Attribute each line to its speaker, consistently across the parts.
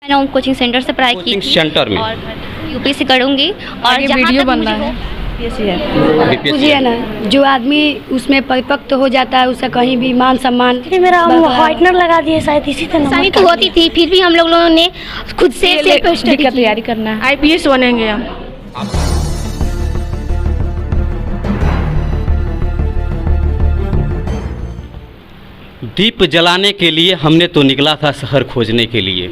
Speaker 1: मैंने coaching centre से पढ़ाई की
Speaker 2: कोचिंग
Speaker 1: थी
Speaker 2: सेंटर में
Speaker 1: और यूपी से करूँगी और
Speaker 3: आगे
Speaker 1: जहाँ
Speaker 3: वीडियो
Speaker 1: तक
Speaker 3: बन
Speaker 1: मुझे
Speaker 3: रहा
Speaker 1: हो
Speaker 3: है।
Speaker 4: मुझे है ना, जो आदमी उसमें परिपक्व हो जाता है उसे कहीं भी मान सम्मान
Speaker 5: मेरा व्हाइटनर लगा दिए शायद इसी तरह
Speaker 1: आसानी तो होती थी, फिर भी हम लोगों ने खुद से सेल्फ स्टडी
Speaker 3: का तैयारी करना है।
Speaker 5: IPS बनेंगे हम।
Speaker 2: दीप जलाने के लिए हमने तो निकला था शहर खोजने के लिए,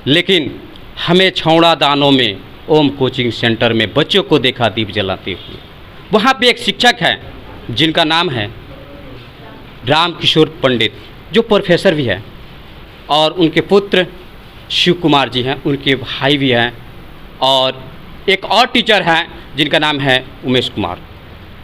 Speaker 2: लेकिन हमें छौड़ा दानों में ओम कोचिंग सेंटर में बच्चों को देखा दीप जलाते हुए। वहाँ पे एक शिक्षक है जिनका नाम है राम किशोर पंडित, जो प्रोफेसर भी है, और उनके पुत्र शिव कुमार जी हैं, उनके भाई भी हैं, और एक और टीचर हैं जिनका नाम है उमेश कुमार।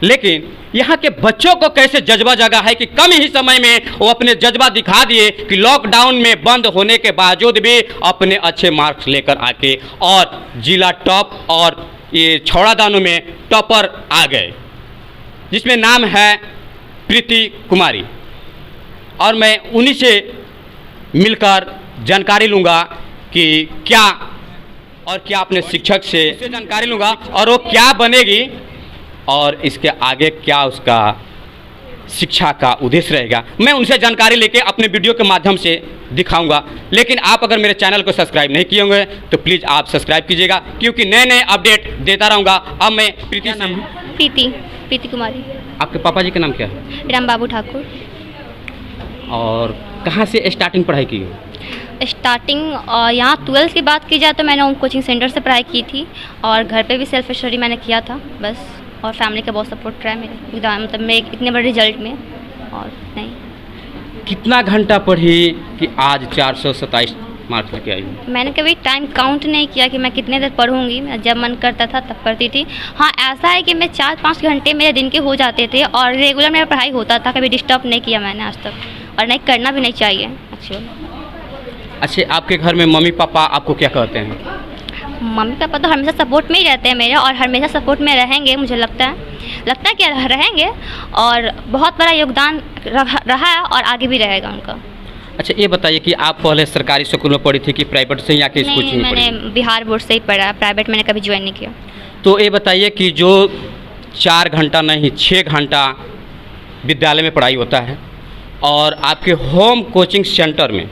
Speaker 2: लेकिन यहाँ के बच्चों को कैसे जज्बा जगा है कि कम ही समय में वो अपने जज्बा दिखा दिए कि लॉकडाउन में बंद होने के बावजूद भी अपने अच्छे मार्क्स लेकर आके और जिला टॉप और ये छौड़ा दानों में टॉपर आ गए, जिसमें नाम है प्रीति कुमारी। और मैं उन्हीं से मिलकर जानकारी लूँगा कि क्या और क्या अपने शिक्षक से जानकारी लूँगा और वो क्या बनेगी और इसके आगे क्या उसका शिक्षा का उद्देश्य रहेगा, मैं उनसे जानकारी लेके अपने वीडियो के माध्यम से दिखाऊंगा। लेकिन आप अगर मेरे चैनल को सब्सक्राइब नहीं किए होंगे तो प्लीज़ आप सब्सक्राइब कीजिएगा, क्योंकि नए नए अपडेट देता रहूँगा। अब मैं प्रीति नाम
Speaker 1: प्रीति कुमारी।
Speaker 2: आपके पापा जी का नाम क्या है?
Speaker 1: राम बाबू ठाकुर।
Speaker 2: और कहाँ से स्टार्टिंग पढ़ाई की?
Speaker 1: स्टार्टिंग यहाँ 12th की बात की जाए तो मैंने ओम कोचिंग सेंटर से पढ़ाई की थी और घर पे भी सेल्फ स्टडी मैंने किया था बस, और फैमिली का बहुत सपोर्ट रहा है मेरे एग्जाम, मतलब मेरे इतने बड़े रिजल्ट में। और नहीं,
Speaker 2: कितना घंटा पढ़ी कि आज 427 मार्क्स लेके आई?
Speaker 1: मैंने कभी टाइम काउंट नहीं किया कि मैं कितने देर पढ़ूंगी, जब मन करता था तब पढ़ती थी। हाँ, ऐसा है कि मैं 4-5 घंटे मेरे दिन के हो जाते थे और रेगुलर मेरा पढ़ाई होता था, कभी डिस्टर्ब नहीं किया मैंने आज तक, और नहीं करना भी नहीं चाहिए एक्चुअली।
Speaker 2: अच्छा, आपके घर में मम्मी पापा आपको क्या कहते हैं?
Speaker 1: मम्मी पापा तो हमेशा सपोर्ट में ही रहते हैं मेरे, और हमेशा सपोर्ट में रहेंगे, मुझे लगता है कि रहेंगे, और बहुत बड़ा योगदान रहा है और आगे भी रहेगा उनका।
Speaker 2: अच्छा, ये बताइए कि आप पहले सरकारी स्कूल में पढ़ी थी कि प्राइवेट से, या कि कोचिंग में पढ़ी?
Speaker 1: मैंने बिहार बोर्ड से ही पढ़ा, प्राइवेट मैंने कभी ज्वाइन नहीं किया।
Speaker 2: तो ये बताइए कि जो 4 घंटा नहीं 6 घंटा विद्यालय में पढ़ाई होता है और आपके होम कोचिंग सेंटर में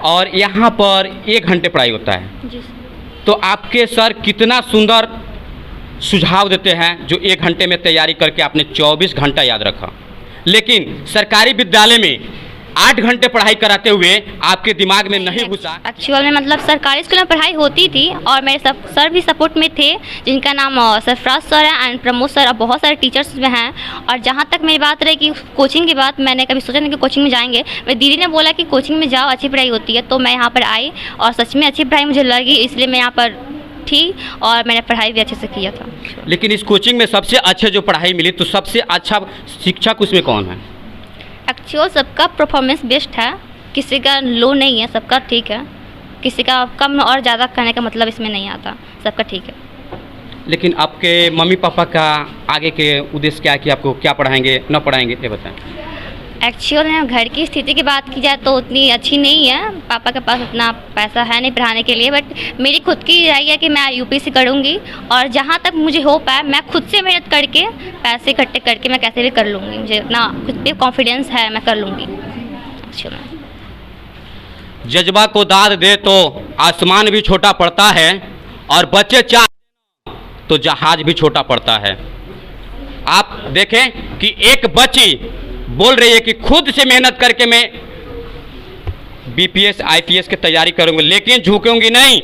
Speaker 2: और यहाँ पर 1 घंटे पढ़ाई होता है,
Speaker 1: जी,
Speaker 2: तो आपके सर कितना सुंदर सुझाव देते हैं जो 1 घंटे में तैयारी करके आपने 24 घंटा याद रखा। लेकिन सरकारी विद्यालय में 8 घंटे पढ़ाई कराते हुए आपके दिमाग में नहीं घुसा।
Speaker 1: एक्चुअल में मतलब सरकारी स्कूल में पढ़ाई होती थी और मेरे सब सर भी सपोर्ट में थे, जिनका नाम सरफराज सर है एंड प्रमोद सर, और बहुत सारे टीचर्स में हैं। और जहाँ तक मेरी बात रही कि कोचिंग की बात, मैंने कभी सोचा नहीं कि कोचिंग में जाएंगे। मेरी दीदी ने बोला कि कोचिंग में जाओ, अच्छी पढ़ाई होती है, तो मैं यहाँ पर आई और सच में अच्छी पढ़ाई मुझे लगी, इसलिए मैं यहाँ पर थी और मैंने पढ़ाई भी अच्छे से किया था।
Speaker 2: लेकिन इस कोचिंग में सबसे अच्छे जो पढ़ाई मिली, तो सबसे अच्छा शिक्षक उसमें कौन है?
Speaker 1: एक्चुअल सबका परफॉर्मेंस बेस्ट है, किसी का लो नहीं है, सबका ठीक है, किसी का कम और ज़्यादा कहने का मतलब इसमें नहीं आता, सबका ठीक है।
Speaker 2: लेकिन आपके मम्मी पापा का आगे के उद्देश्य क्या है कि आपको क्या पढ़ाएंगे न पढ़ाएंगे, ये बताएं।
Speaker 1: एक्चुअल में घर की स्थिति की बात की जाए तो उतनी अच्छी नहीं है, पापा के पास उतना पैसा है नहीं पढ़ाने के लिए, बट मेरी खुद की राय है कि मैं यूपी करूँगी और जहाँ तक मुझे हो पाए मैं खुद से मेहनत करके पैसे इकट्ठे करके मैं कैसे भी कर लूँगी, मुझे इतना खुद पे कॉन्फिडेंस है, मैं कर लूँगी। एक्चुअल में
Speaker 2: जज्बा को दाद दे तो आसमान भी छोटा पड़ता है, और बच्चे चाह तो जहाज भी छोटा पड़ता है। आप देखें कि एक बच्ची बोल रही है कि खुद से मेहनत करके मैं BPS IPS की तैयारी करूंगी, लेकिन झुकूंगी नहीं,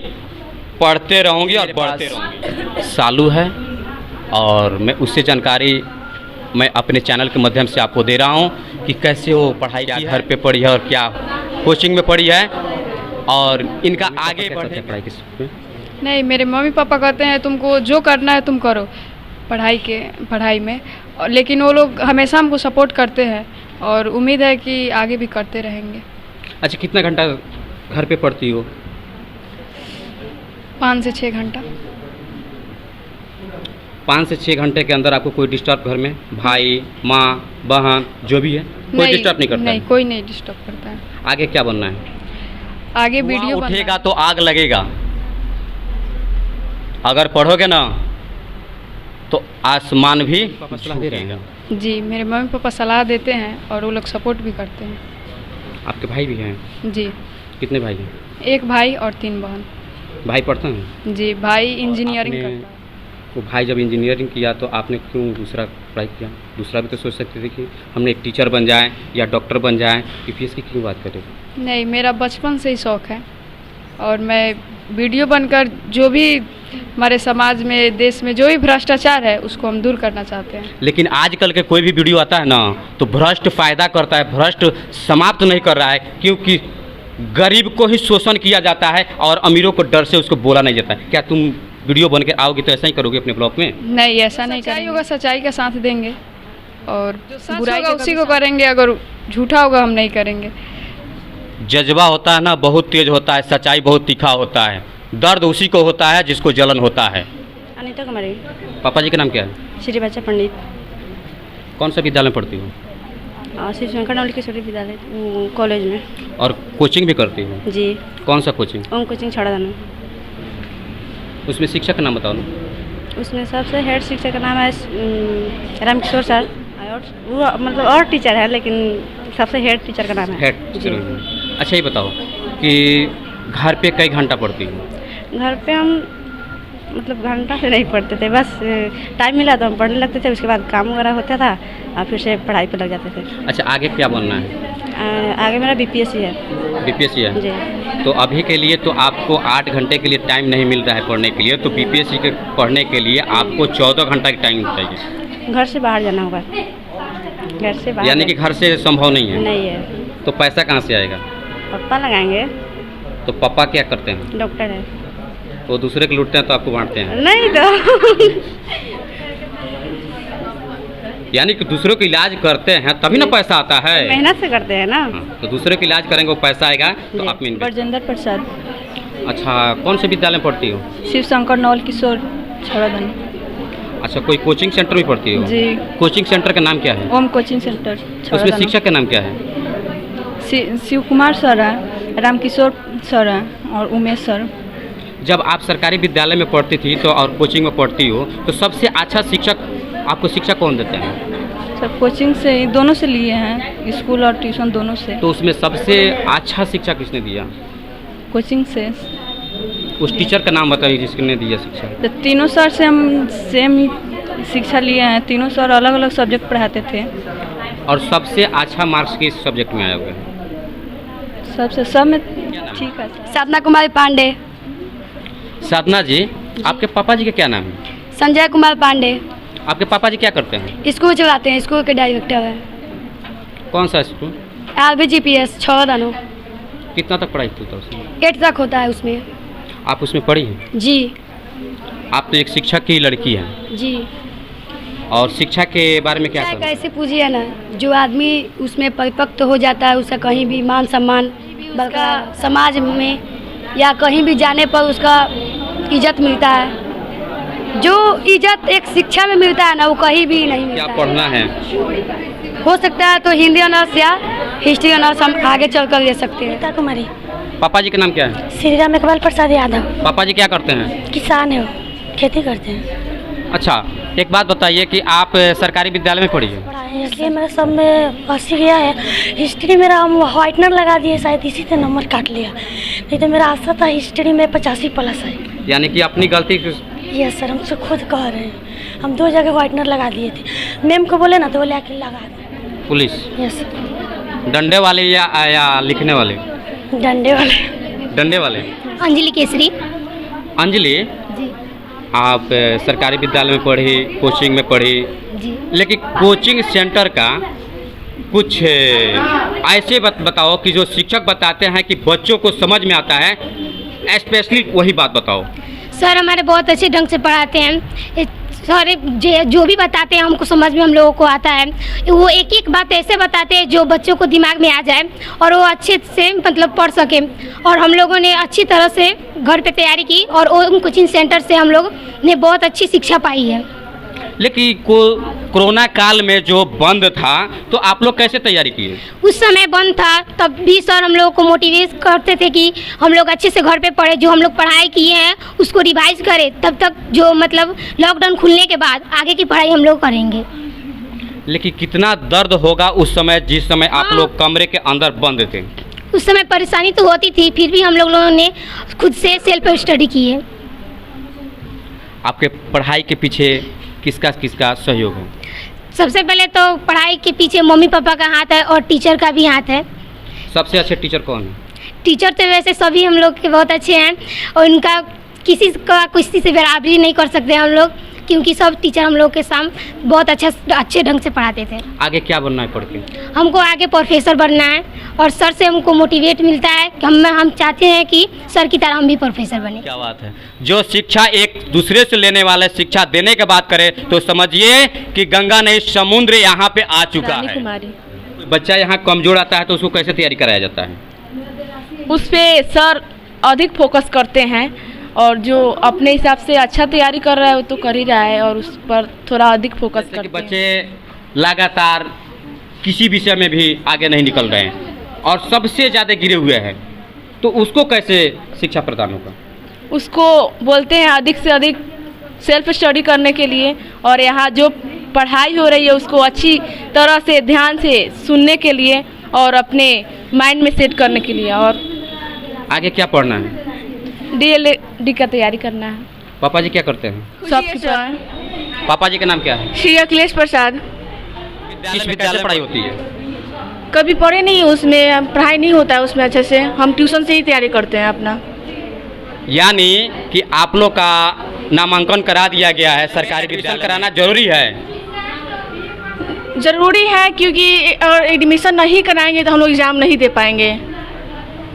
Speaker 2: पढ़ते रहूंगी और बढ़ते रहूंगी। सालू है और मैं उससे जानकारी मैं अपने चैनल के माध्यम से आपको दे रहा हूं कि कैसे वो पढ़ाई की, घर पे पढ़ी है और क्या कोचिंग में पढ़ी है, और इनका आगे बढ़े पढ़ाई के।
Speaker 3: नहीं, मेरे मम्मी पापा कहते हैं तुमको जो करना है तुम करो पढ़ाई में, लेकिन वो लोग हमेशा हमको सपोर्ट करते हैं और उम्मीद है कि आगे भी करते रहेंगे।
Speaker 2: अच्छा, कितना घंटा घर पे पढ़ती हो?
Speaker 3: 5 से 6 घंटा।
Speaker 2: 5 से 6 घंटे के अंदर आपको कोई डिस्टर्ब, घर में भाई माँ बहन जो भी है, कोई डिस्टर्ब नहीं करता?
Speaker 3: नहीं, कोई नहीं डिस्टर्ब करता है।
Speaker 2: आगे क्या बनना है?
Speaker 3: आगे
Speaker 2: धुआं
Speaker 3: वीडियो
Speaker 2: उठेगा तो आग लगेगा। अगर पढ़ोगे ना तो आसमान भी दे रहेगा।
Speaker 3: जी, मेरे मम्मी पापा सलाह देते हैं और वो लोग सपोर्ट भी करते हैं।
Speaker 2: आपके भाई भी हैं?
Speaker 3: जी,
Speaker 2: कितने भाई हैं?
Speaker 3: एक भाई और 3 बहन।
Speaker 2: भाई पढ़ते हैं?
Speaker 3: जी, भाई इंजीनियरिंग
Speaker 2: आपने-
Speaker 3: करता है।
Speaker 2: वो भाई जब इंजीनियरिंग किया तो आपने क्यों दूसरा पढ़ाई किया? दूसरा भी तो सोच सकते थे कि हमने एक टीचर बन जाए या डॉक्टर बन जाए। यूपीएससी की क्यों बात करें?
Speaker 3: नहीं, मेरा बचपन से ही शौक़ है और मैं वीडियो बनकर जो भी हमारे समाज में, देश में जो भी भ्रष्टाचार है उसको हम दूर करना चाहते हैं।
Speaker 2: लेकिन आजकल के कोई भी वीडियो आता है ना तो भ्रष्ट फायदा करता है, भ्रष्ट समाप्त नहीं कर रहा है, क्योंकि गरीब को ही शोषण किया जाता है और अमीरों को डर से उसको बोला नहीं जाता है। क्या तुम वीडियो बन के आओगे तो ऐसा ही करोगे अपने ब्लॉग में?
Speaker 3: नहीं, ऐसा नहीं करेंगे। होगा सच्चाई का साथ देंगे और बुराई का उसी को करेंगे, अगर झूठा होगा हम नहीं करेंगे।
Speaker 2: जज्बा होता है ना बहुत तेज होता है, सच्चाई बहुत तीखा होता है। दर्द उसी को होता है जिसको जलन होता है।
Speaker 5: अनीता कुमारी।
Speaker 2: पापा जी का नाम क्या है?
Speaker 5: श्री बच्चा पंडित।
Speaker 2: कौन सा विद्यालय में पढ़ती हो?
Speaker 5: श्री शंकर नवल किशोरी विद्यालय कॉलेज में।
Speaker 2: और कोचिंग भी करती हो?
Speaker 5: जी।
Speaker 2: कौन सा कोचिंग?
Speaker 5: ओम कोचिंग छड़ादाना।
Speaker 2: उसमें शिक्षक का नाम बताओ ना।
Speaker 5: उसमें सबसे हेड शिक्षक का नाम है रामकिशोर सर। और वो मतलब और टीचर है, लेकिन सबसे हेड टीचर का नाम है
Speaker 2: हेड टीचर। अच्छा ये बताओ कि घर पे कई घंटा पढ़ती हो?
Speaker 5: घर पे हम मतलब घंटा से नहीं पढ़ते थे, बस टाइम मिला तो हम पढ़ने लगते थे, उसके बाद काम वगैरह होता था और फिर से पढ़ाई पे लग जाते थे।
Speaker 2: अच्छा आगे क्या बनना है?
Speaker 5: आगे मेरा बीपीएससी है।
Speaker 2: बीपीएससी है
Speaker 5: जी।
Speaker 2: तो अभी के लिए तो आपको 8 घंटे के लिए टाइम नहीं मिल रहा है पढ़ने के लिए, तो बीपीएससी के पढ़ने के लिए आपको 14 घंटा की टाइम चाहिए।
Speaker 5: घर से बाहर जाना होगा, घर से बाहर।
Speaker 2: यानी कि घर से संभव नहीं है?
Speaker 5: नहीं है।
Speaker 2: तो पैसा कहाँ से आएगा?
Speaker 5: पापा लगाएंगे।
Speaker 2: तो पापा क्या करते हैं?
Speaker 5: डॉक्टर है।
Speaker 2: वो दूसरे के लूटते हैं तो आपको बांटते हैं?
Speaker 5: नहीं तो
Speaker 2: यानी कि दूसरों का इलाज करते हैं तभी ना पैसा आता है।
Speaker 5: मेहनत से करते हैं ना।
Speaker 2: हाँ, तो दूसरे का इलाज करेंगे वो पैसा आएगा तो आप में।
Speaker 3: बरजेंद्र प्रसाद।
Speaker 2: अच्छा कौन से विद्यालय में पढ़ती हो?
Speaker 3: शिव शंकर नवल किशोर छड़ादाना।
Speaker 2: अच्छा कोई कोचिंग सेंटर में पढ़ती हो?
Speaker 3: जी।
Speaker 2: कोचिंग सेंटर का नाम क्या है?
Speaker 3: ओम कोचिंग सेंटर
Speaker 2: उसमें शिक्षक का नाम क्या है?
Speaker 3: शिव कुमार सर है, रामकिशोर सर है और उमेश सर।
Speaker 2: जब आप सरकारी विद्यालय में पढ़ती थी तो और कोचिंग में पढ़ती हो तो सबसे अच्छा शिक्षक आपको शिक्षा कौन देते हैं?
Speaker 3: सर कोचिंग से दोनों से लिए हैं, स्कूल और ट्यूशन दोनों से।
Speaker 2: तो उसमें सबसे अच्छा शिक्षा किसने दिया?
Speaker 3: कोचिंग से।
Speaker 2: उस टीचर का नाम बताइए जिसने दिया शिक्षा।
Speaker 3: तो तीनों सर से हम सेम शिक्षा लिए हैं, तीनों सर अलग अलग सब्जेक्ट पढ़ाते थे।
Speaker 2: और सबसे अच्छा मार्क्स किस सब्जेक्ट में आए हुए?
Speaker 3: सबसे सब में ठीक है।
Speaker 4: साधना कुमारी पांडे।
Speaker 2: साधना जी, आपके पापा जी का क्या नाम है?
Speaker 4: संजय कुमार पांडे।
Speaker 2: आपके पापा जी क्या करते हैं?
Speaker 4: स्कूल चलाते हैं, स्कूल के डायरेक्टर है।
Speaker 2: कौन सा स्कूल?
Speaker 4: RVGPS छड़ादाना।
Speaker 2: कितना तक पढ़ाई होता है उसमें?
Speaker 4: 8 तक होता है उसमें।
Speaker 2: आप उसमें पढ़ी हैं?
Speaker 4: जी
Speaker 2: आप तो एक शिक्षक की लड़की हैं
Speaker 4: जी।
Speaker 2: और शिक्षा के बारे में क्या कहना?
Speaker 4: कैसे पूछिए ना, जो आदमी उसमें परिपक्व हो जाता है उसका कहीं भी मान सम्मान बल्कि समाज में या कहीं भी जाने पर उसका इज्जत मिलता है। जो इज्जत एक शिक्षा में मिलता है ना वो कहीं भी नहीं
Speaker 2: क्या
Speaker 4: मिलता
Speaker 2: पढ़ना है?
Speaker 4: हो सकता है तो हिंदी ऑनर्स या हिस्ट्री ऑनर्स हम आगे चलकर ले सकते हैं।
Speaker 5: अनीता कुमारी।
Speaker 2: पापा जी का नाम क्या है?
Speaker 5: श्री राम इकबाल प्रसाद यादव।
Speaker 2: पापा जी क्या करते हैं?
Speaker 5: किसान है, खेती करते हैं।
Speaker 2: अच्छा एक बात बताइए कि आप सरकारी विद्यालय में पढ़ी हैं?
Speaker 5: पढ़ाई है, इसलिए मेरा सब में 80 गया है। हिस्ट्री मेरा हम व्हाइटनर लगा दिए, शायद इसी से नंबर काट लिया, नहीं तो मेरा आशा था हिस्ट्री में 85+ है।
Speaker 2: यानी कि अपनी गलती
Speaker 5: यस सर, हमसे खुद कह रहे हैं। हम 2 जगह व्हाइटनर लगा दिए थे, मैम को बोले ना तो वो लेके लगा दिए।
Speaker 2: पुलिस?
Speaker 5: यस।
Speaker 2: डंडे वाले या लिखने वाले?
Speaker 5: डंडे वाले।
Speaker 2: डंडे वाले।
Speaker 1: अंजलि केसरी।
Speaker 2: अंजलि
Speaker 1: जी
Speaker 2: आप सरकारी विद्यालय में पढ़ी, कोचिंग में पढ़ी,
Speaker 1: जी।
Speaker 2: लेकिन कोचिंग सेंटर का कुछ ऐसे बताओ कि जो शिक्षक बताते हैं कि बच्चों को समझ में आता है, स्पेशली वही बात बताओ।
Speaker 6: सर हमारे बहुत अच्छे ढंग से पढ़ाते हैं। सर जो भी बताते हैं हमको समझ में हम लोगों को आता है। वो एक एक बात ऐसे बताते हैं जो बच्चों को दिमाग में आ जाए और वो अच्छे से मतलब पढ़ सके। और हम लोगों ने अच्छी तरह से घर पे तैयारी की और ओम कोचिंग सेंटर से हम लोग ने बहुत अच्छी शिक्षा पाई है।
Speaker 2: लेकिन कोरोना काल में जो बंद था तो आप लोग कैसे तैयारी किए?
Speaker 6: उस समय बंद था तब भी सर हम लोगों को मोटिवेट करते थे कि हम लोग अच्छे से घर पे पढ़े, जो हम लोग पढ़ाई किए हैं उसको रिवाइज करें, तब तक जो मतलब लॉकडाउन खुलने के बाद आगे की पढ़ाई हम लोग करेंगे।
Speaker 2: लेकिन कितना दर्द होगा उस समय जिस समय आप लोग कमरे के अंदर बंद थे?
Speaker 6: उस समय परेशानी तो होती थी, फिर भी हम लोगों ने खुद से सेल्फ स्टडी की है।
Speaker 2: आपके पढ़ाई के पीछे किसका किसका सहयोग है?
Speaker 6: सबसे पहले तो पढ़ाई के पीछे मम्मी पापा का हाथ है और टीचर का भी हाथ है।
Speaker 2: सबसे अच्छे टीचर कौन है?
Speaker 6: टीचर तो वैसे सभी हम लोग के बहुत अच्छे हैं और उनका किसी का किसी से बराबरी नहीं कर सकते हम लोग, क्योंकि सब टीचर हम लोग के सामने बहुत अच्छे ढंग से पढ़ाते थे।
Speaker 2: आगे क्या बनना है पढ़ के?
Speaker 6: हमको आगे प्रोफेसर बनना है और सर से हमको मोटिवेट मिलता है कि हम चाहते हैं कि सर की तरह हम भी प्रोफेसर बने।
Speaker 2: क्या बात है। जो शिक्षा एक दूसरे से लेने वाले शिक्षा देने की बात करें तो समझिए कि गंगा नहीं समुद्र यहाँ पे आ चुका है।
Speaker 7: कुमारी।
Speaker 2: बच्चा यहाँ कमजोर आता है तो उसको कैसे तैयारी कराया जाता है?
Speaker 7: उस पे सर अधिक फोकस करते हैं और जो अपने हिसाब से अच्छा तैयारी कर रहा है वो तो कर ही रहा है और उस पर थोड़ा अधिक फोकस करते हैं।
Speaker 2: बच्चे लगातार किसी विषय में भी आगे नहीं निकल रहे हैं और सबसे ज़्यादा गिरे हुए हैं, तो उसको कैसे शिक्षा प्रदान होगा?
Speaker 7: उसको बोलते हैं अधिक से अधिक सेल्फ स्टडी करने के लिए और यहाँ जो पढ़ाई हो रही है उसको अच्छी तरह से ध्यान से सुनने के लिए और अपने माइंड में सेट करने के लिए। और
Speaker 2: आगे क्या पढ़ना है?
Speaker 7: DLED का तैयारी करना है।
Speaker 2: पापा जी क्या करते हैं? पापा जी का नाम क्या है?
Speaker 7: श्री अखिलेश प्रसाद।
Speaker 2: किस विद्यालय पढ़ाई होती है?
Speaker 7: कभी पढ़े नहीं, उसमें पढ़ाई नहीं होता है उसमें अच्छे से, हम ट्यूशन से ही तैयारी करते हैं अपना।
Speaker 2: यानी कि आप लोग का नामांकन करा दिया गया है, सरकारी विद्यालय कराना जरूरी है?
Speaker 7: ज़रूरी है क्योंकि एडमिशन नहीं कराएंगे तो हम लोग एग्ज़ाम नहीं दे पाएंगे।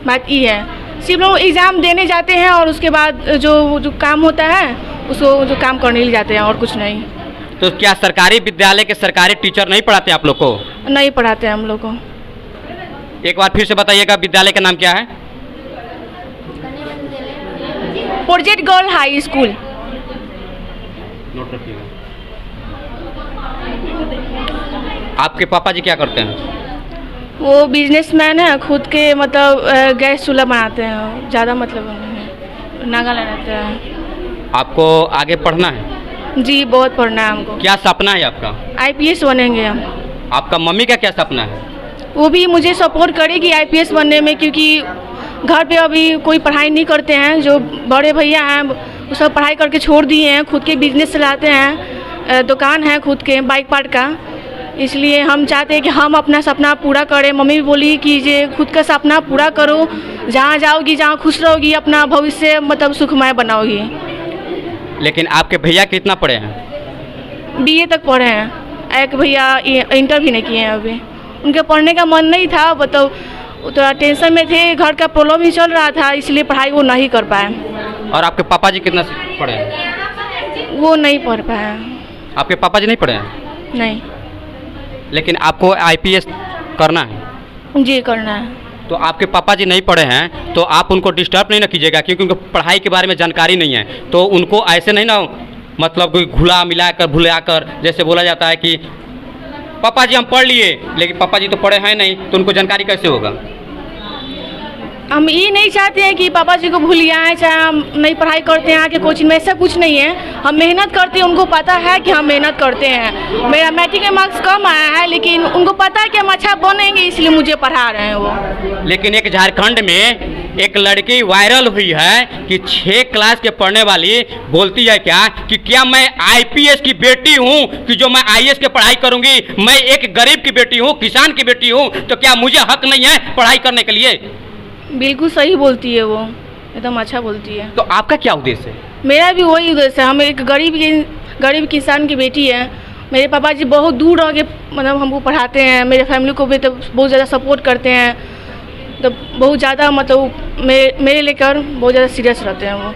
Speaker 7: बात ये है, सिर्फ लोग एग्ज़ाम देने जाते हैं और उसके बाद जो काम होता है उसको जो काम करने ले जाते हैं और कुछ नहीं।
Speaker 2: तो क्या सरकारी विद्यालय के सरकारी टीचर नहीं पढ़ाते आप लोग को?
Speaker 7: नहीं पढ़ाते हैं हम लोग को।
Speaker 2: एक बार फिर से बताइएगा, विद्यालय का नाम क्या है?
Speaker 7: Project girl high school.
Speaker 2: Note रखिएगा। आपके पापा जी क्या करते हैं?
Speaker 7: वो बिजनेसमैन है, खुद के मतलब गैस चूल्हा बनाते हैं, ज़्यादा मतलब नागालैंड रहते हैं।
Speaker 2: आपको आगे पढ़ना है?
Speaker 7: जी बहुत पढ़ना है हमको।
Speaker 2: क्या सपना है आपका?
Speaker 7: IPS बनेंगे हम।
Speaker 2: आपका मम्मी का क्या सपना है?
Speaker 7: वो भी मुझे सपोर्ट करेगी IPS बनने में, क्योंकि घर पे अभी कोई पढ़ाई नहीं करते हैं। जो बड़े भैया हैं वो सब पढ़ाई करके छोड़ दिए हैं, खुद के बिजनेस चलाते हैं, दुकान है खुद के बाइक पार्ट का। इसलिए हम चाहते हैं कि हम अपना सपना पूरा करें। मम्मी भी बोली कि ये खुद का सपना पूरा करो, जहाँ जाओगी जहाँ खुश रहोगी अपना भविष्य मतलब सुखमय बनाओगी।
Speaker 2: लेकिन आपके भैया कितना पढ़े हैं?
Speaker 7: BA तक पढ़े हैं, एक भैया इंटर भी नहीं किए हैं अभी। उनके पढ़ने का मन नहीं था, बताओ थोड़ा टेंशन में थे, घर का प्रॉब्लम ही चल रहा था, इसलिए पढ़ाई वो नहीं कर पाए।
Speaker 2: और आपके पापा जी कितना पढ़े हैं?
Speaker 7: वो नहीं पढ़ पाए।
Speaker 2: आपके पापा जी नहीं पढ़े हैं?
Speaker 7: नहीं।
Speaker 2: लेकिन आपको IPS करना है?
Speaker 7: जी करना है।
Speaker 2: तो आपके पापा जी नहीं पढ़े हैं तो आप उनको डिस्टर्ब नहीं ना कीजिएगा, क्योंकि उनको पढ़ाई के बारे में जानकारी नहीं है। तो उनको ऐसे नहीं ना मतलब कोई घुला मिलाकर भुलाकर, जैसे बोला जाता है कि पापा जी हम पढ़ लिए, लेकिन पापा जी तो पढ़े हैं नहीं, तो उनको जानकारी कैसे होगा?
Speaker 7: हम ये नहीं चाहते हैं कि पापा जी को भूल जाएं, चाहे हम नहीं पढ़ाई करते हैं आके कोचिंग में, ऐसा कुछ नहीं है। हम मेहनत करते हैं, उनको पता है कि हम मेहनत करते हैं। मेरा मैट्रिक में मार्क्स कम आया है, लेकिन उनको पता है कि हम अच्छा बनेंगे, इसलिए मुझे पढ़ा रहे हैं वो।
Speaker 2: लेकिन एक झारखंड में एक लड़की वायरल हुई है कि 6 क्लास के पढ़ने वाली बोलती है क्या मैं IPS की बेटी हूँ कि जो मैं IAS की पढ़ाई करूँगी? मैं एक गरीब की बेटी हूँ, किसान की बेटी हूँ, तो क्या मुझे हक नहीं है पढ़ाई करने के लिए?
Speaker 7: बिल्कुल सही बोलती है वो, एकदम अच्छा बोलती है।
Speaker 2: तो आपका क्या उद्देश्य है?
Speaker 7: मेरा भी वही उद्देश्य है। हम एक गरीब किसान की बेटी है। मेरे पापा जी बहुत दूर रह के मतलब हमको पढ़ाते हैं, मेरे फैमिली को भी तो बहुत ज़्यादा सपोर्ट करते हैं, तो बहुत ज़्यादा मतलब मेरे लेकर बहुत ज़्यादा सीरियस रहते हैं वो।